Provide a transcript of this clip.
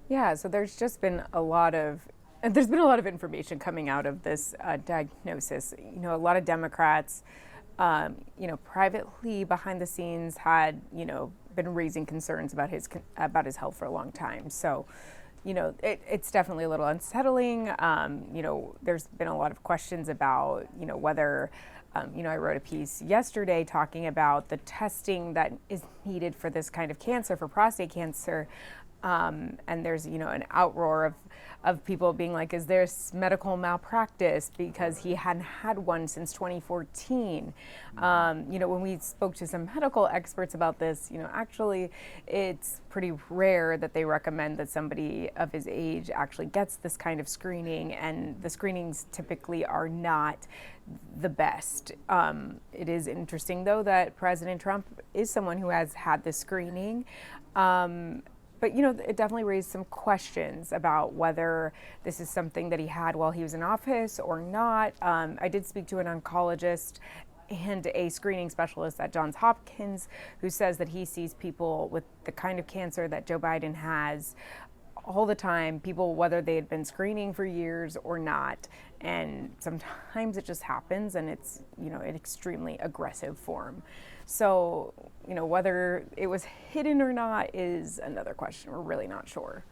Yeah, so there's been a lot of information coming out of this diagnosis. A lot of Democrats, privately behind the scenes had, been raising concerns about his health for a long time. So, it's definitely a little unsettling. There's been a lot of questions about, whether, I wrote a piece yesterday talking about the testing that is needed for this kind of cancer, for prostate cancer. And there's, an outroar of people being like, is this medical malpractice because he hadn't had one since 2014? When we spoke to some medical experts about this, actually it's pretty rare that they recommend that somebody of his age actually gets this kind of screening, and the screenings typically are not the best. It is interesting, though, that President Trump is someone who has had this screening. But, it definitely raised some questions about whether this is something that he had while he was in office or not. I did speak to an oncologist and a screening specialist at Johns Hopkins who says that he sees people with the kind of cancer that Joe Biden has all the time, people whether they had been screening for years or not. And sometimes it just happens, and it's, an extremely aggressive form. So, whether it was hidden or not is another question. We're really not sure.